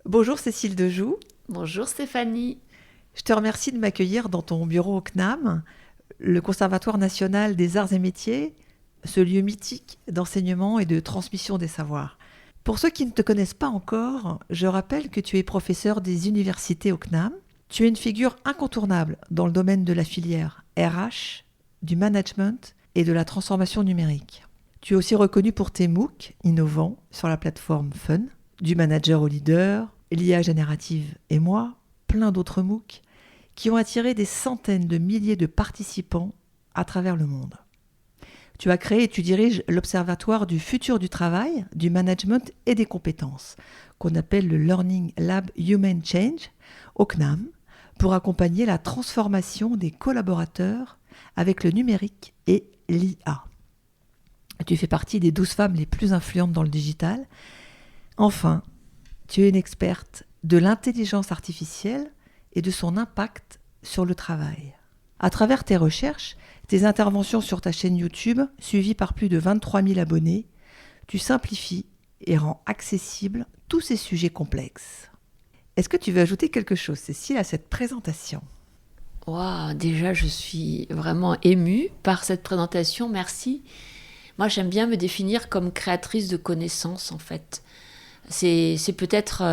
Bonjour Cécile Dejoux, Bonjour Stéphanie. je te remercie de m'accueillir dans ton bureau au CNAM, le Conservatoire national des arts et métiers, ce lieu mythique d'enseignement et de transmission des savoirs. Pour ceux qui ne te connaissent pas encore, je rappelle que tu es professeur des universités au CNAM. Tu es une figure incontournable dans le domaine de la filière RH, du management et de la transformation numérique. Tu es aussi reconnu pour tes MOOC innovants sur la plateforme Fun, du manager au leader, l'IA générative et moi, plein d'autres MOOC, qui ont attiré des centaines de milliers de participants à travers le monde. Tu as créé et tu diriges l'Observatoire du futur du travail, du management et des compétences, qu'on appelle le Learning Lab Human Change, au CNAM, pour accompagner la transformation des collaborateurs avec le numérique et l'IA. Tu fais partie des 12 femmes les plus influentes dans le digital. Enfin, tu es une experte de l'intelligence artificielle et de son impact sur le travail. À travers tes recherches, tes interventions sur ta chaîne YouTube, suivies par plus de 23 000 abonnés, tu simplifies et rends accessibles tous ces sujets complexes. Est-ce que tu veux ajouter quelque chose, Cécile, à cette présentation ? Waouh, déjà je suis vraiment émue par cette présentation, merci. Moi j'aime bien me définir comme créatrice de connaissances en fait. C'est peut-être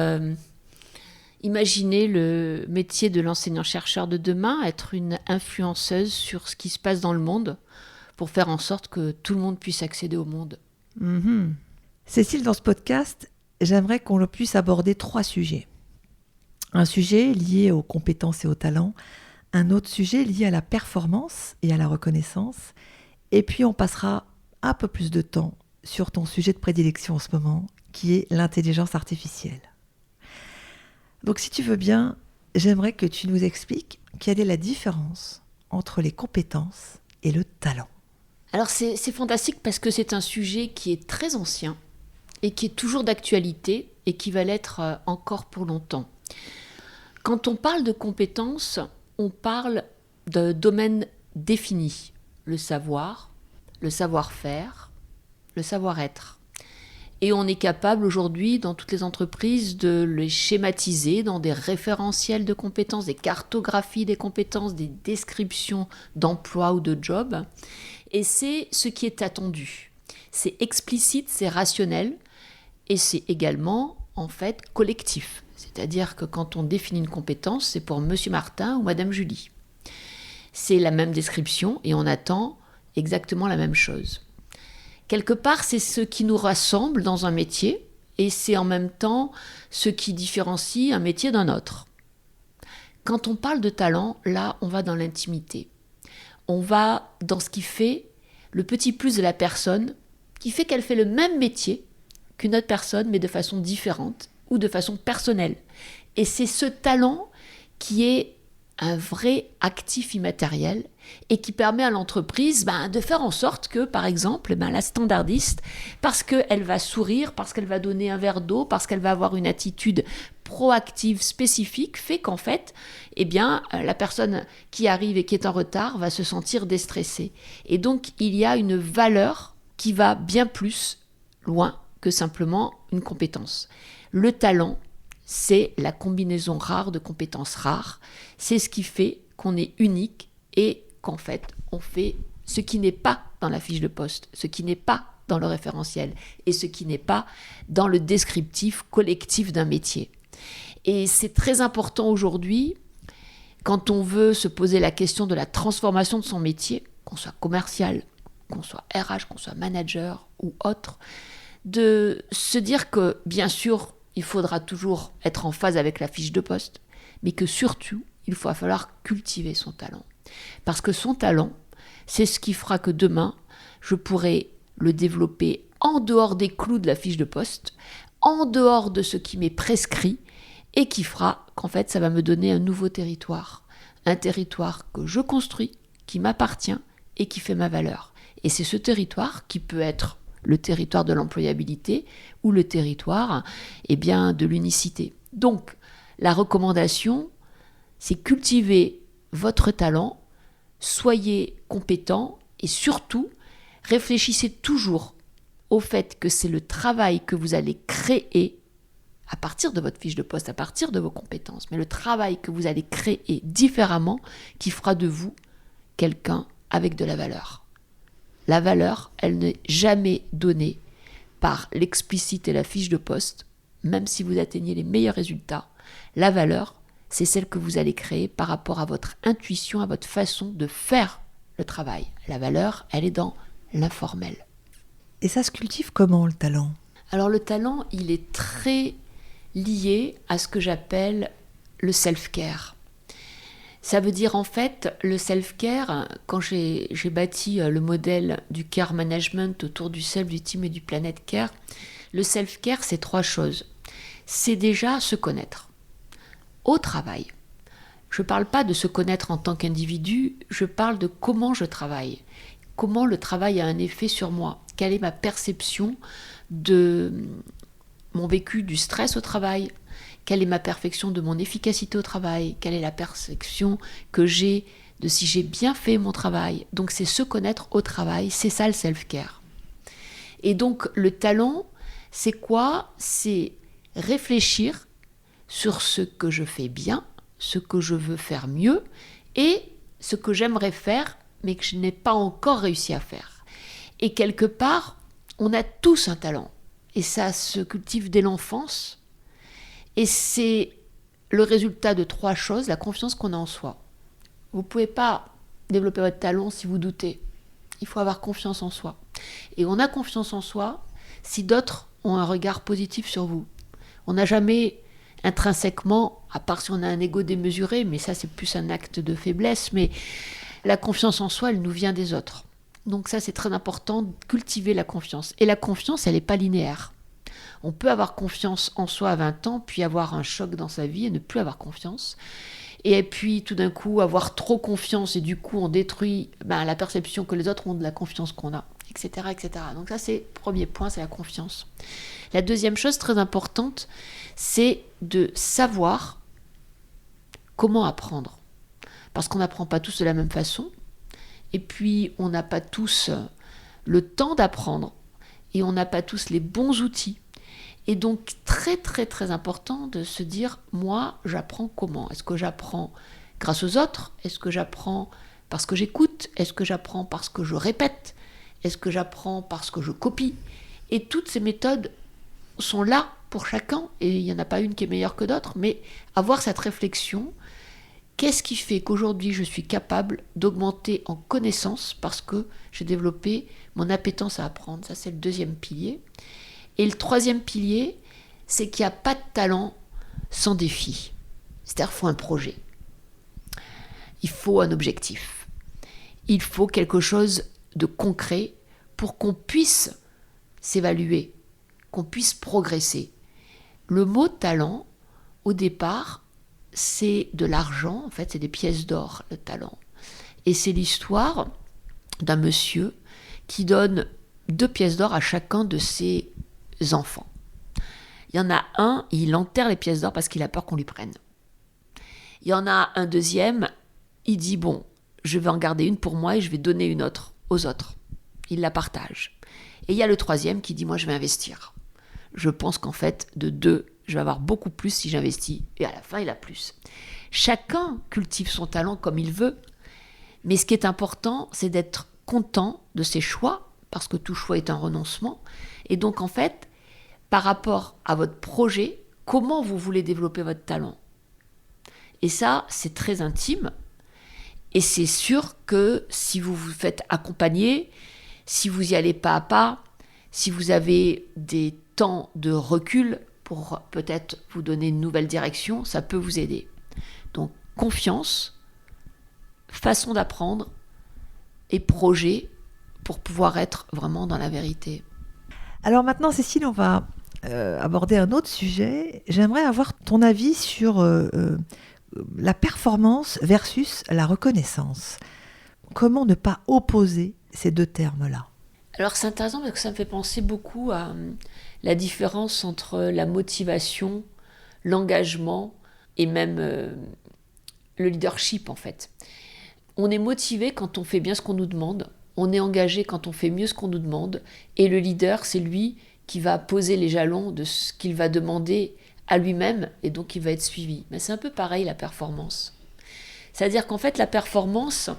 imaginer le métier de l'enseignant-chercheur de demain, être une influenceuse sur ce qui se passe dans le monde pour faire en sorte que tout le monde puisse accéder au monde. Cécile, dans ce podcast, j'aimerais qu'on puisse aborder 3 sujets. Un sujet lié aux compétences et aux talents, un autre sujet lié à la performance et à la reconnaissance, et puis on passera un peu plus de temps sur ton sujet de prédilection en ce moment, qui est l'intelligence artificielle. Donc si tu veux bien, j'aimerais que tu nous expliques quelle est la différence entre les compétences et le talent. Alors c'est fantastique parce que c'est un sujet qui est très ancien et qui est toujours d'actualité et qui va l'être encore pour longtemps. Quand on parle de compétences, on parle de domaines définis, le savoir, le savoir-faire, le savoir-être. Et on est capable aujourd'hui, dans toutes les entreprises, de les schématiser dans des référentiels de compétences, des cartographies des compétences, des descriptions d'emploi ou de job. Et c'est ce qui est attendu. C'est explicite, c'est rationnel, et c'est également, en fait, collectif. C'est-à-dire que quand on définit une compétence, c'est pour Monsieur Martin ou Madame Julie. C'est la même description et on attend exactement la même chose. Quelque part, c'est ce qui nous rassemble dans un métier et c'est en même temps ce qui différencie un métier d'un autre. Quand on parle de talent, là, on va dans l'intimité. On va dans ce qui fait le petit plus de la personne, qui fait qu'elle fait le même métier qu'une autre personne, mais de façon différente ou de façon personnelle. Et c'est ce talent qui est un vrai actif immatériel et qui permet à l'entreprise de faire en sorte que, par exemple, la standardiste, parce qu'elle va sourire, parce qu'elle va donner un verre d'eau, parce qu'elle va avoir une attitude proactive spécifique, fait qu'en fait, la personne qui arrive et qui est en retard va se sentir déstressée. Et donc, il y a une valeur qui va bien plus loin que simplement une compétence. Le talent, c'est la combinaison rare de compétences rares. C'est ce qui fait qu'on est unique et qu'en fait, on fait ce qui n'est pas dans la fiche de poste, ce qui n'est pas dans le référentiel et ce qui n'est pas dans le descriptif collectif d'un métier. Et c'est très important aujourd'hui, quand on veut se poser la question de la transformation de son métier, qu'on soit commercial, qu'on soit RH, qu'on soit manager ou autre, de se dire que, bien sûr, il faudra toujours être en phase avec la fiche de poste, mais que surtout, il va falloir cultiver son talent. Parce que son talent, c'est ce qui fera que demain, je pourrai le développer en dehors des clous de la fiche de poste, en dehors de ce qui m'est prescrit, et qui fera qu'en fait, ça va me donner un nouveau territoire. Un territoire que je construis, qui m'appartient et qui fait ma valeur. Et c'est ce territoire qui peut être le territoire de l'employabilité ou le territoire de l'unicité. Donc, la recommandation, c'est cultiver votre talent, soyez compétent et surtout, réfléchissez toujours au fait que c'est le travail que vous allez créer à partir de votre fiche de poste, à partir de vos compétences, mais le travail que vous allez créer différemment qui fera de vous quelqu'un avec de la valeur. La valeur, elle n'est jamais donnée par l'explicite et la fiche de poste, même si vous atteignez les meilleurs résultats. La valeur, c'est celle que vous allez créer par rapport à votre intuition, à votre façon de faire le travail. La valeur, elle est dans l'informel. Et ça se cultive comment, le talent ? Alors le talent, il est très lié à ce que j'appelle le self-care. Ça veut dire en fait, le self-care, quand j'ai bâti le modèle du care management autour du self, du team et du planet care, le self-care, c'est 3 choses. C'est déjà se connaître au travail. Je ne parle pas de se connaître en tant qu'individu, je parle de comment je travaille, comment le travail a un effet sur moi, quelle est ma perception de mon vécu du stress au travail, quelle est ma perception de mon efficacité au travail, quelle est la perception que j'ai de si j'ai bien fait mon travail. Donc c'est se connaître au travail, c'est ça le self-care. Et donc le talent, c'est quoi ? C'est réfléchir sur ce que je fais bien, ce que je veux faire mieux et ce que j'aimerais faire mais que je n'ai pas encore réussi à faire. Et quelque part, on a tous un talent et ça se cultive dès l'enfance et c'est le résultat de 3 choses, la confiance qu'on a en soi. Vous ne pouvez pas développer votre talent si vous doutez. Il faut avoir confiance en soi. Et on a confiance en soi si d'autres ont un regard positif sur vous. On n'a jamais intrinsèquement, à part si on a un ego démesuré, mais ça c'est plus un acte de faiblesse, mais la confiance en soi, elle nous vient des autres. Donc ça c'est très important, de cultiver la confiance. Et la confiance, elle n'est pas linéaire. On peut avoir confiance en soi à 20 ans, puis avoir un choc dans sa vie et ne plus avoir confiance. Et puis tout d'un coup avoir trop confiance et du coup on détruit la perception que les autres ont de la confiance qu'on a, etc., etc. Donc ça c'est le premier point, c'est la confiance. La deuxième chose très importante, c'est de savoir comment apprendre. Parce qu'on n'apprend pas tous de la même façon. Et puis on n'a pas tous le temps d'apprendre. Et on n'a pas tous les bons outils. Et donc très très très important de se dire, moi j'apprends comment ? Est-ce que j'apprends grâce aux autres ? Est-ce que j'apprends parce que j'écoute ? Est-ce que j'apprends parce que je répète ? Est-ce que j'apprends parce que je copie ? Et toutes ces méthodes sont là pour chacun, et il n'y en a pas une qui est meilleure que d'autres, mais avoir cette réflexion, qu'est-ce qui fait qu'aujourd'hui je suis capable d'augmenter en connaissance parce que j'ai développé mon appétence à apprendre ? Ça c'est le deuxième pilier. Et le troisième pilier, c'est qu'il n'y a pas de talent sans défi. C'est-à-dire qu'il faut un projet. Il faut un objectif. Il faut quelque chose de concret pour qu'on puisse s'évaluer, qu'on puisse progresser. Le mot talent, au départ, c'est de l'argent, en fait, c'est des pièces d'or, le talent. Et c'est l'histoire d'un monsieur qui donne 2 pièces d'or à chacun de ses enfants. Il y en a un, il enterre les pièces d'or parce qu'il a peur qu'on lui prenne. Il y en a un deuxième, il dit bon, je vais en garder une pour moi et je vais donner une autre aux autres. Il la partage. Et il y a le troisième qui dit moi je vais investir. Je pense qu'en fait de 2, je vais avoir beaucoup plus si j'investis et à la fin il a plus. Chacun cultive son talent comme il veut, mais ce qui est important c'est d'être content de ses choix parce que tout choix est un renoncement. Et donc, en fait, par rapport à votre projet, comment vous voulez développer votre talent ? Et ça, c'est très intime. Et c'est sûr que si vous vous faites accompagner, si vous y allez pas à pas, si vous avez des temps de recul pour peut-être vous donner une nouvelle direction, ça peut vous aider. Donc, confiance, façon d'apprendre et projet pour pouvoir être vraiment dans la vérité. Alors maintenant, Cécile, on va aborder un autre sujet. J'aimerais avoir ton avis sur la performance versus la reconnaissance. Comment ne pas opposer ces 2 termes-là ? Alors c'est intéressant parce que ça me fait penser beaucoup à la différence entre la motivation, l'engagement et même le leadership en fait. On est motivé quand on fait bien ce qu'on nous demande. On est engagé quand on fait mieux ce qu'on nous demande. Et le leader, c'est lui qui va poser les jalons de ce qu'il va demander à lui-même et donc il va être suivi. Mais c'est un peu pareil la performance. C'est-à-dire qu'en fait la performance,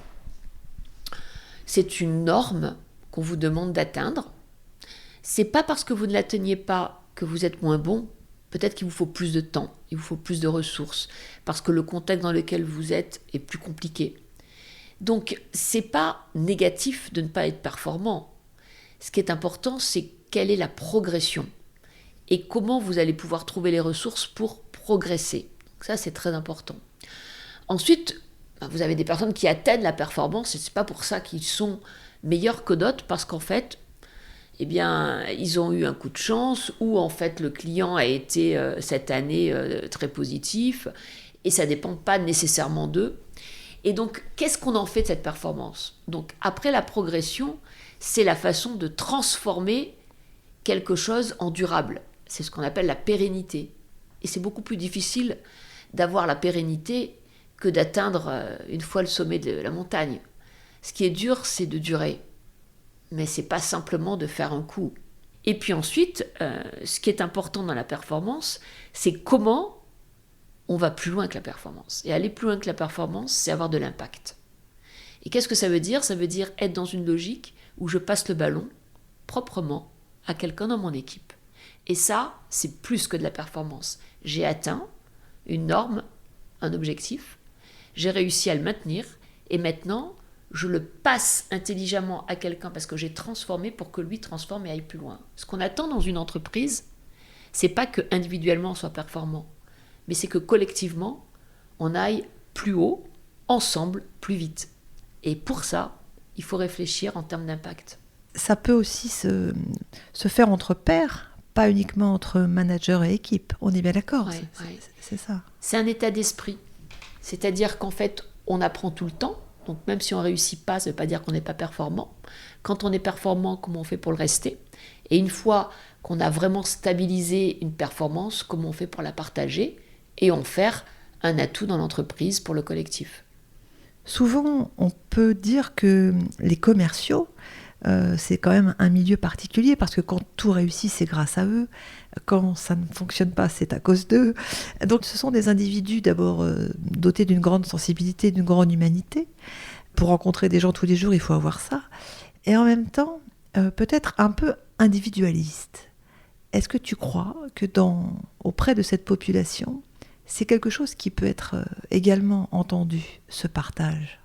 c'est une norme qu'on vous demande d'atteindre. C'est pas parce que vous ne l'atteignez pas que vous êtes moins bon. Peut-être qu'il vous faut plus de temps, il vous faut plus de ressources, parce que le contexte dans lequel vous êtes est plus compliqué. Donc, c'est pas négatif de ne pas être performant. Ce qui est important, c'est quelle est la progression et comment vous allez pouvoir trouver les ressources pour progresser. Donc ça, c'est très important. Ensuite, vous avez des personnes qui atteignent la performance et c'est pas pour ça qu'ils sont meilleurs que d'autres, parce qu'en fait, eh bien, ils ont eu un coup de chance ou en fait le client a été cette année très positif et ça ne dépend pas nécessairement d'eux. Et donc, qu'est-ce qu'on en fait de cette performance ? Donc, après la progression, c'est la façon de transformer quelque chose en durable. C'est ce qu'on appelle la pérennité. Et c'est beaucoup plus difficile d'avoir la pérennité que d'atteindre une fois le sommet de la montagne. Ce qui est dur, c'est de durer. Mais c'est pas simplement de faire un coup. Et puis ensuite, ce qui est important dans la performance, c'est comment on va plus loin que la performance. Et aller plus loin que la performance, c'est avoir de l'impact. Et qu'est-ce que ça veut dire ? Ça veut dire être dans une logique où je passe le ballon proprement à quelqu'un dans mon équipe. Et ça, c'est plus que de la performance. J'ai atteint une norme, un objectif, j'ai réussi à le maintenir, et maintenant, je le passe intelligemment à quelqu'un parce que j'ai transformé pour que lui transforme et aille plus loin. Ce qu'on attend dans une entreprise, c'est pas que individuellement on soit performant, mais c'est que collectivement, on aille plus haut, ensemble, plus vite. Et pour ça, il faut réfléchir en termes d'impact. Ça peut aussi se faire entre pairs, pas uniquement entre manager et équipe. On est bien d'accord, Ouais. C'est ça. C'est un état d'esprit. C'est-à-dire qu'en fait, on apprend tout le temps. Donc même si on ne réussit pas, ça ne veut pas dire qu'on n'est pas performant. Quand on est performant, comment on fait pour le rester ? Et une fois qu'on a vraiment stabilisé une performance, comment on fait pour la partager et en faire un atout dans l'entreprise pour le collectif ? Souvent, on peut dire que les commerciaux, c'est quand même un milieu particulier parce que quand tout réussit, c'est grâce à eux. Quand ça ne fonctionne pas, c'est à cause d'eux. Donc ce sont des individus d'abord dotés d'une grande sensibilité, d'une grande humanité. Pour rencontrer des gens tous les jours, il faut avoir ça. Et en même temps, peut-être un peu individualiste. Est-ce que tu crois que auprès de cette population, c'est quelque chose qui peut être également entendu, ce partage ?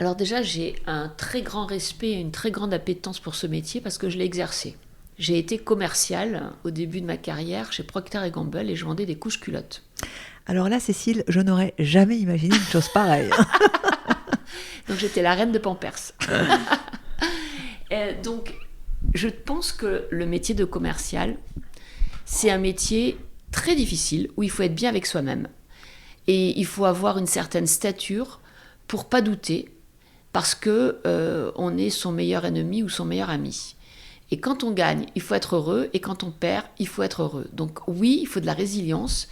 Alors déjà, j'ai un très grand respect et une très grande appétence pour ce métier parce que je l'ai exercé. J'ai été commerciale au début de ma carrière chez Procter & Gamble et je vendais des couches-culottes. Alors là, Cécile, je n'aurais jamais imaginé une chose pareille. Donc j'étais la reine de Pampers. Donc je pense que le métier de commercial, c'est un métier très difficile où il faut être bien avec soi-même. Et il faut avoir une certaine stature pour pas douter, parce que on est son meilleur ennemi ou son meilleur ami. Et quand on gagne, il faut être heureux, et quand on perd, il faut être heureux. Donc oui, il faut de la résilience,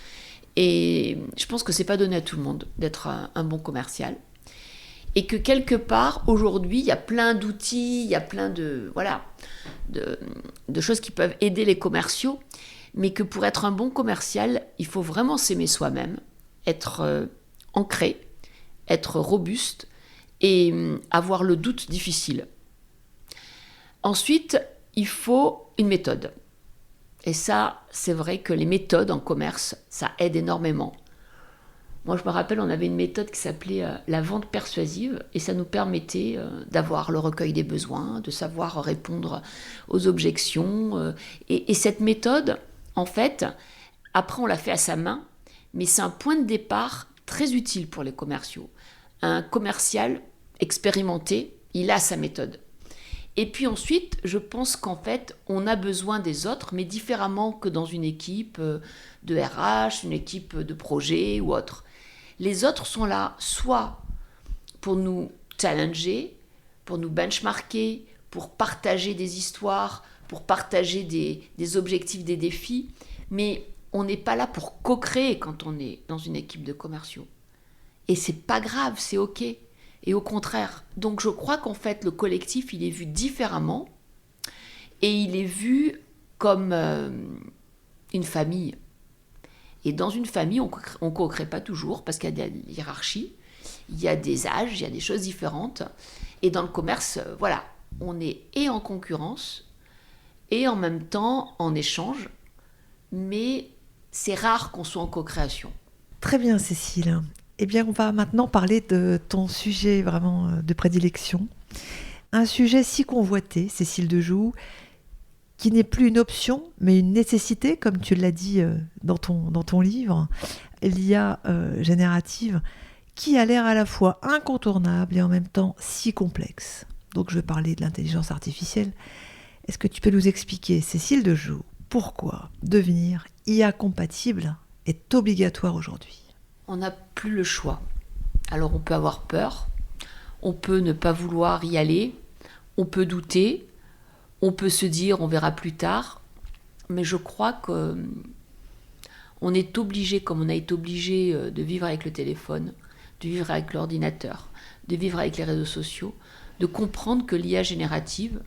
et je pense que c'est pas donné à tout le monde d'être un bon commercial. Et que quelque part, aujourd'hui, il y a plein d'outils, il y a plein de choses qui peuvent aider les commerciaux, mais que pour être un bon commercial, il faut vraiment s'aimer soi-même, être ancré, être robuste, et avoir le doute difficile. Ensuite, il faut une méthode. Et ça, c'est vrai que les méthodes en commerce, ça aide énormément. Moi, je me rappelle, on avait une méthode qui s'appelait la vente persuasive, et ça nous permettait d'avoir le recueil des besoins, de savoir répondre aux objections. Et cette méthode, en fait, après, on l'a fait à sa main, mais c'est un point de départ très utile pour les commerciaux. Un commercial expérimenté, il a sa méthode. Et puis ensuite, je pense qu'en fait, on a besoin des autres, mais différemment que dans une équipe de RH, une équipe de projet ou autre. Les autres sont là soit pour nous challenger, pour nous benchmarker, pour partager des histoires, pour partager des objectifs, des défis, mais on n'est pas là pour co-créer quand on est dans une équipe de commerciaux. Et c'est pas grave, c'est ok. Et au contraire. Donc je crois qu'en fait, le collectif, il est vu différemment et il est vu comme une famille. Et dans une famille, on ne co-crée pas toujours parce qu'il y a des hiérarchies, il y a des âges, il y a des choses différentes. Et dans le commerce, voilà, on est et en concurrence et en même temps en échange, mais c'est rare qu'on soit en co-création. Très bien, Cécile. Eh bien, on va maintenant parler de ton sujet vraiment de prédilection. Un sujet si convoité, Cécile Dejoux, qui n'est plus une option, mais une nécessité, comme tu l'as dit dans ton livre, l'IA générative, qui a l'air à la fois incontournable et en même temps si complexe. Donc je vais parler de l'intelligence artificielle. Est-ce que tu peux nous expliquer, Cécile Dejoux, pourquoi devenir IA compatible est obligatoire aujourd'hui? On n'a plus le choix. Alors on peut avoir peur, on peut ne pas vouloir y aller, on peut douter, on peut se dire on verra plus tard, mais je crois qu'on est obligé, comme on a été obligé de vivre avec le téléphone, de vivre avec l'ordinateur, de vivre avec les réseaux sociaux, de comprendre que l'IA générative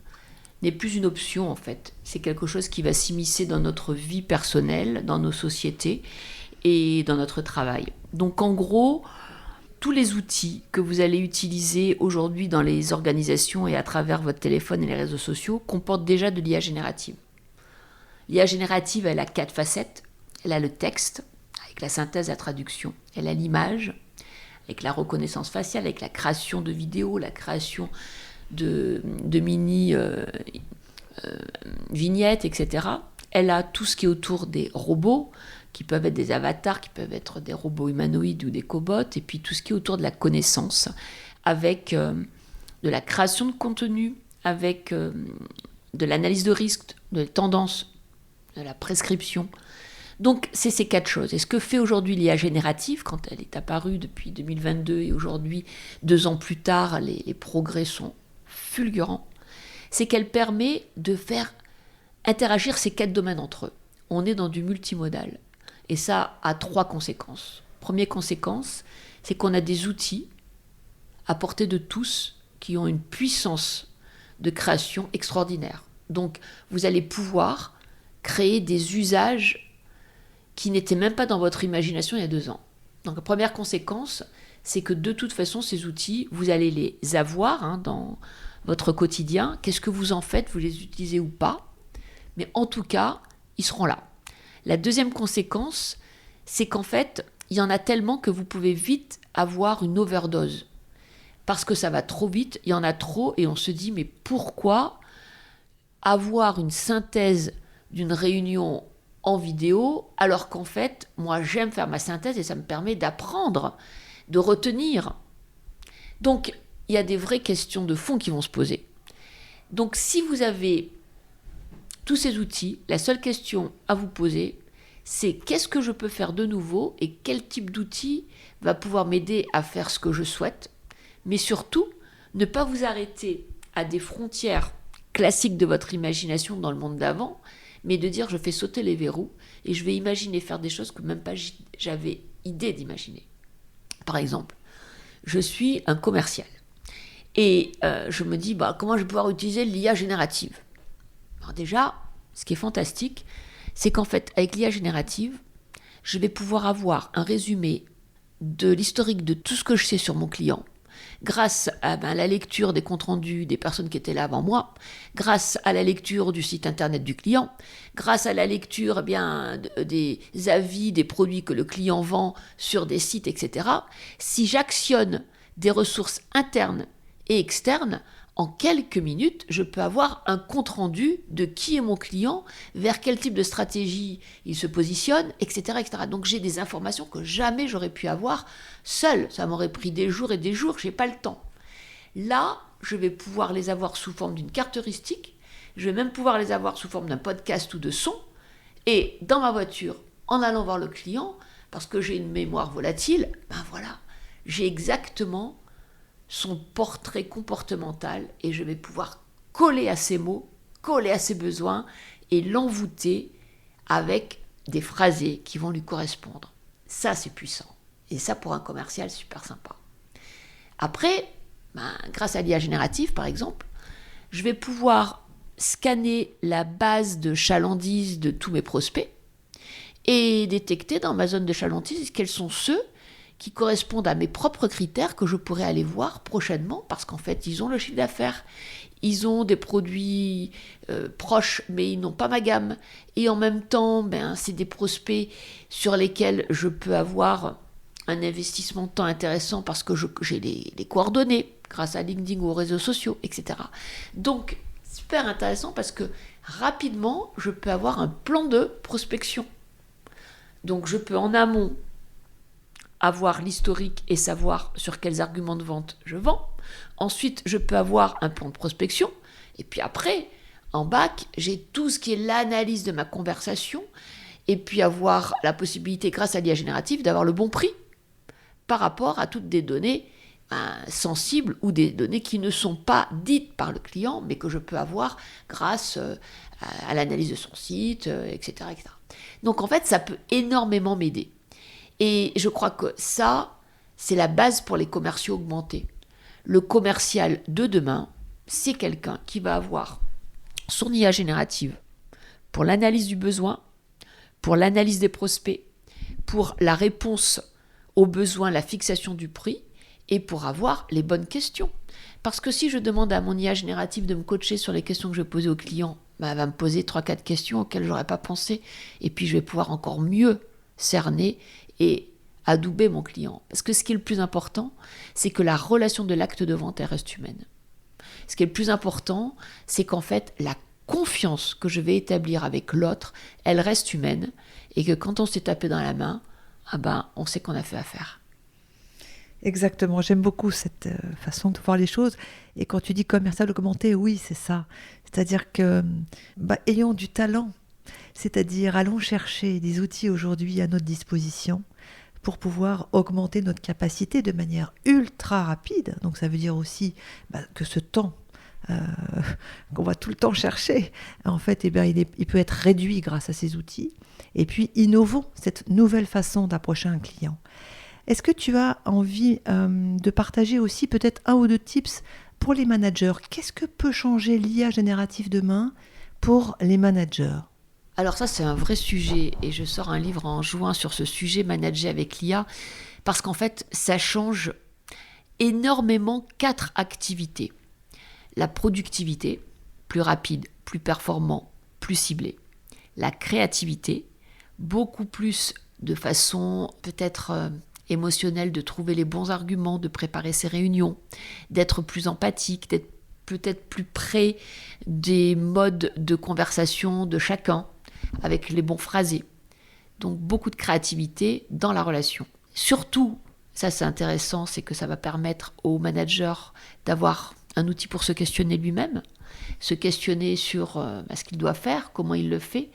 n'est plus une option en fait. C'est quelque chose qui va s'immiscer dans notre vie personnelle, dans nos sociétés et dans notre travail. Donc en gros, tous les outils que vous allez utiliser aujourd'hui dans les organisations et à travers votre téléphone et les réseaux sociaux comportent déjà de l'IA générative. L'IA générative, elle a 4 facettes. Elle a le texte, avec la synthèse et la traduction. Elle a l'image, avec la reconnaissance faciale, avec la création de vidéos, la création de mini vignettes, etc. Elle a tout ce qui est autour des robots, qui peuvent être des avatars, qui peuvent être des robots humanoïdes ou des cobots, et puis tout ce qui est autour de la connaissance, avec de la création de contenu, avec de l'analyse de risque, de tendances, de la prescription. Donc, c'est ces 4 choses. Et ce que fait aujourd'hui l'IA générative, quand elle est apparue depuis 2022 et aujourd'hui, 2 ans plus tard, les progrès sont fulgurants, c'est qu'elle permet de faire interagir ces 4 domaines entre eux. On est dans du multimodal. Et ça a 3 conséquences. Première conséquence, c'est qu'on a des outils à portée de tous qui ont une puissance de création extraordinaire. Donc, vous allez pouvoir créer des usages qui n'étaient même pas dans votre imagination il y a 2 ans. Donc, la première conséquence, c'est que de toute façon, ces outils, vous allez les avoir dans votre quotidien. Qu'est-ce que vous en faites? Vous les utilisez ou pas? Mais en tout cas, ils seront là. La deuxième conséquence, c'est qu'en fait, il y en a tellement que vous pouvez vite avoir une overdose. Parce que ça va trop vite, il y en a trop, et on se dit, mais pourquoi avoir une synthèse d'une réunion en vidéo, alors qu'en fait, moi j'aime faire ma synthèse et ça me permet d'apprendre, de retenir. Donc, il y a des vraies questions de fond qui vont se poser. Donc, si vous avez tous ces outils, la seule question à vous poser, c'est qu'est-ce que je peux faire de nouveau et quel type d'outil va pouvoir m'aider à faire ce que je souhaite, mais surtout, ne pas vous arrêter à des frontières classiques de votre imagination dans le monde d'avant, mais de dire je fais sauter les verrous et je vais imaginer faire des choses que même pas j'avais idée d'imaginer. Par exemple, je suis un commercial et je me dis comment je vais pouvoir utiliser l'IA générative. Alors déjà, ce qui est fantastique, c'est qu'en fait, avec l'IA générative, je vais pouvoir avoir un résumé de l'historique de tout ce que je sais sur mon client, grâce à la lecture des comptes rendus des personnes qui étaient là avant moi, grâce à la lecture du site internet du client, grâce à la lecture des avis des produits que le client vend sur des sites, etc. Si j'actionne des ressources internes et externes, en quelques minutes, je peux avoir un compte-rendu de qui est mon client, vers quel type de stratégie il se positionne, etc., etc. Donc j'ai des informations que jamais j'aurais pu avoir seule. Ça m'aurait pris des jours et des jours, je n'ai pas le temps. Là, je vais pouvoir les avoir sous forme d'une carte heuristique, je vais même pouvoir les avoir sous forme d'un podcast ou de son, et dans ma voiture, en allant voir le client, parce que j'ai une mémoire volatile, voilà, j'ai exactement son portrait comportemental et je vais pouvoir coller à ses mots, coller à ses besoins et l'envoûter avec des phrasés qui vont lui correspondre. Ça, c'est puissant. Et ça, pour un commercial, super sympa. Après, grâce à l'IA générative, par exemple, je vais pouvoir scanner la base de chalandise de tous mes prospects et détecter dans ma zone de chalandise quels sont ceux qui correspondent à mes propres critères que je pourrais aller voir prochainement parce qu'en fait, ils ont le chiffre d'affaires, ils ont des produits proches, mais ils n'ont pas ma gamme. Et en même temps, c'est des prospects sur lesquels je peux avoir un investissement de temps intéressant parce que j'ai les coordonnées grâce à LinkedIn ou aux réseaux sociaux, etc. Donc, super intéressant parce que rapidement, je peux avoir un plan de prospection. Donc, je peux en amont avoir l'historique et savoir sur quels arguments de vente je vends. Ensuite, je peux avoir un plan de prospection. Et puis après, en bac, j'ai tout ce qui est l'analyse de ma conversation. Et puis avoir la possibilité, grâce à l'IA générative, d'avoir le bon prix par rapport à toutes des données sensibles ou des données qui ne sont pas dites par le client, mais que je peux avoir grâce à l'analyse de son site, etc., etc. Donc en fait, ça peut énormément m'aider. Et je crois que ça, c'est la base pour les commerciaux augmentés. Le commercial de demain, c'est quelqu'un qui va avoir son IA générative pour l'analyse du besoin, pour l'analyse des prospects, pour la réponse aux besoins, la fixation du prix, et pour avoir les bonnes questions. Parce que si je demande à mon IA générative de me coacher sur les questions que je vais poser au client, elle va me poser 3-4 questions auxquelles je n'aurais pas pensé, et puis je vais pouvoir encore mieux cerner et adouber mon client. Parce que ce qui est le plus important, c'est que la relation de l'acte de vente, elle reste humaine. Ce qui est le plus important, c'est qu'en fait, la confiance que je vais établir avec l'autre, elle reste humaine, et que quand on s'est tapé dans la main, on sait qu'on a fait affaire. Exactement, j'aime beaucoup cette façon de voir les choses. Et quand tu dis commercial augmenté, oui, c'est ça. C'est-à-dire que, ayons du talent. C'est-à-dire, allons chercher des outils aujourd'hui à notre disposition pour pouvoir augmenter notre capacité de manière ultra rapide. Donc ça veut dire aussi que ce temps qu'on va tout le temps chercher, en fait, il peut être réduit grâce à ces outils. Et puis, innovons cette nouvelle façon d'approcher un client. Est-ce que tu as envie de partager aussi peut-être 1 ou 2 tips pour les managers ? Qu'est-ce que peut changer l'IA générative demain pour les managers ? Alors ça, c'est un vrai sujet et je sors un livre en juin sur ce sujet, Manager avec l'IA, parce qu'en fait, ça change énormément 4 activités. La productivité, plus rapide, plus performant, plus ciblé. La créativité, beaucoup plus de façon peut-être émotionnelle de trouver les bons arguments, de préparer ses réunions, d'être plus empathique, d'être peut-être plus près des modes de conversation de chacun, avec les bons phrasés. Donc beaucoup de créativité dans la relation. Surtout, ça c'est intéressant, c'est que ça va permettre au manager d'avoir un outil pour se questionner lui-même, se questionner sur ce qu'il doit faire, comment il le fait,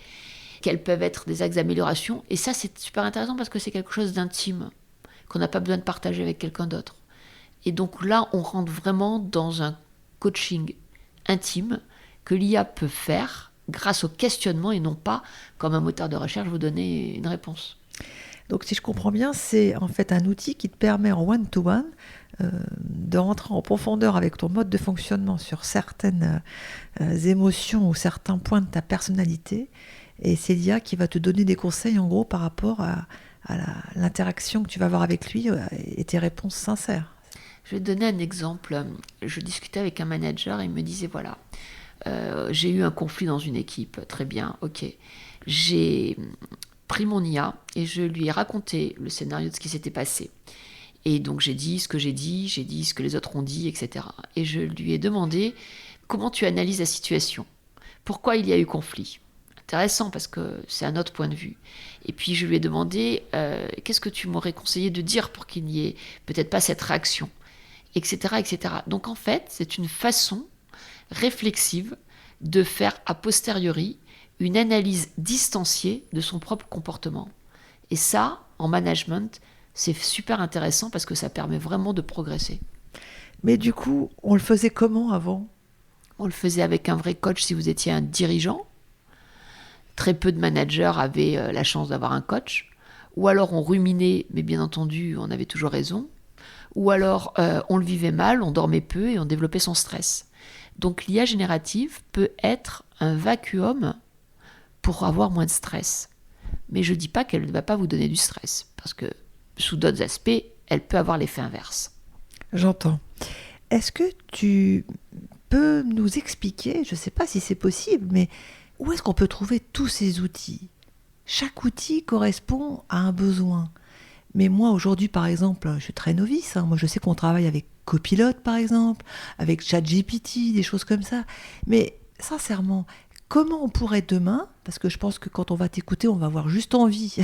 quels peuvent être des axes d'amélioration. Et ça c'est super intéressant parce que c'est quelque chose d'intime, qu'on n'a pas besoin de partager avec quelqu'un d'autre. Et donc là, on rentre vraiment dans un coaching intime que l'IA peut faire grâce au questionnement et non pas comme un moteur de recherche vous donner une réponse. Donc si je comprends bien, c'est en fait un outil qui te permet en one-to-one de rentrer en profondeur avec ton mode de fonctionnement sur certaines émotions ou certains points de ta personnalité, et c'est l'IA qui va te donner des conseils en gros par rapport à l'interaction que tu vas avoir avec lui et tes réponses sincères. Je vais te donner un exemple. Je discutais avec un manager et il me disait voilà, j'ai eu un conflit dans une équipe, très bien, ok. J'ai pris mon IA et je lui ai raconté le scénario de ce qui s'était passé. Et donc j'ai dit ce que j'ai dit ce que les autres ont dit, etc. Et je lui ai demandé comment tu analyses la situation, pourquoi il y a eu conflit. Intéressant parce que c'est un autre point de vue. Et puis je lui ai demandé qu'est-ce que tu m'aurais conseillé de dire pour qu'il n'y ait peut-être pas cette réaction, etc., etc. Donc en fait, c'est une façon réflexive de faire a posteriori une analyse distanciée de son propre comportement. Et ça, en management, c'est super intéressant parce que ça permet vraiment de progresser. Mais du coup, on le faisait comment avant ? On le faisait avec un vrai coach si vous étiez un dirigeant. Très peu de managers avaient la chance d'avoir un coach. Ou alors on ruminait, mais bien entendu, on avait toujours raison. Ou alors on le vivait mal, on dormait peu et on développait son stress. Donc l'IA générative peut être un vacuum pour avoir moins de stress, Mais je ne dis pas qu'elle ne va pas vous donner du stress, parce que sous d'autres aspects, elle peut avoir l'effet inverse. J'entends. Est-ce que tu peux nous expliquer, je ne sais pas si c'est possible, mais où est-ce qu'on peut trouver tous ces outils ? Chaque outil correspond à un besoin. Mais moi, aujourd'hui, par exemple, je suis très novice. Moi, je sais qu'on travaille avec Copilot, par exemple, avec ChatGPT, des choses comme ça. Mais sincèrement, comment on pourrait demain, parce que je pense que quand on va t'écouter, on va avoir juste envie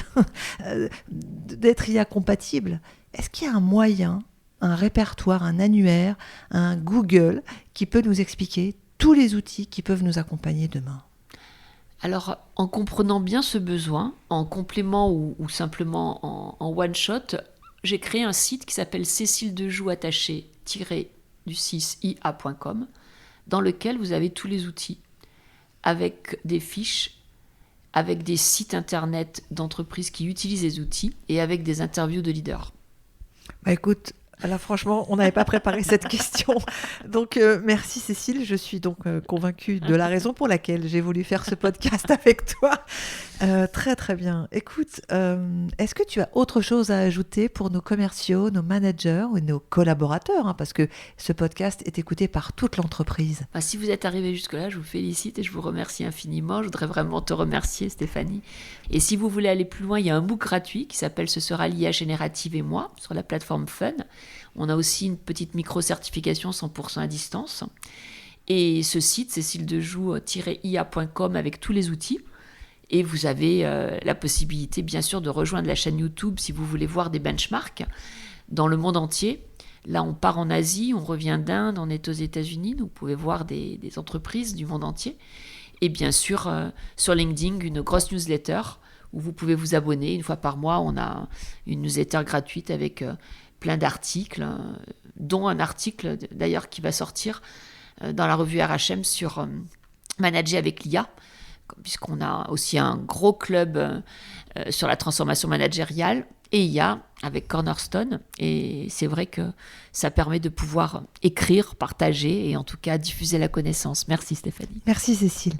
d'être IA compatible. Est-ce qu'il y a un moyen, un répertoire, un annuaire, un Google qui peut nous expliquer tous les outils qui peuvent nous accompagner demain ? Alors, en comprenant bien ce besoin, en complément ou simplement en one-shot, j'ai créé un site qui s'appelle céciledejoux-ia.com, dans lequel vous avez tous les outils, avec des fiches, avec des sites internet d'entreprises qui utilisent les outils et avec des interviews de leaders. Écoute, là franchement, on n'avait pas préparé cette question. Donc merci Cécile, je suis donc convaincue de la raison pour laquelle j'ai voulu faire ce podcast avec toi. Très très bien. Écoute, est-ce que tu as autre chose à ajouter pour nos commerciaux, nos managers ou nos collaborateurs, parce que ce podcast est écouté par toute l'entreprise. Si vous êtes arrivé jusque-là, je vous félicite et je vous remercie infiniment. Je voudrais vraiment te remercier, Stéphanie. Et si vous voulez aller plus loin, il y a un MOOC gratuit qui s'appelle « Ce sera l'IA générative et moi » sur la plateforme Fun. On a aussi une petite micro-certification 100% à distance. Et ce site, céciledejoux-ia.com, avec tous les outils. Et vous avez la possibilité, bien sûr, de rejoindre la chaîne YouTube si vous voulez voir des benchmarks dans le monde entier. Là, on part en Asie, on revient d'Inde, on est aux États-Unis. Vous pouvez voir des entreprises du monde entier. Et bien sûr, sur LinkedIn, une grosse newsletter où vous pouvez vous abonner. Une fois par mois, on a une newsletter gratuite avec plein d'articles, dont un article d'ailleurs qui va sortir dans la revue RHM sur Manager avec l'IA, puisqu'on a aussi un gros club sur la transformation managériale et IA avec Cornerstone. Et c'est vrai que ça permet de pouvoir écrire, partager et en tout cas diffuser la connaissance. Merci Stéphanie. Merci Cécile.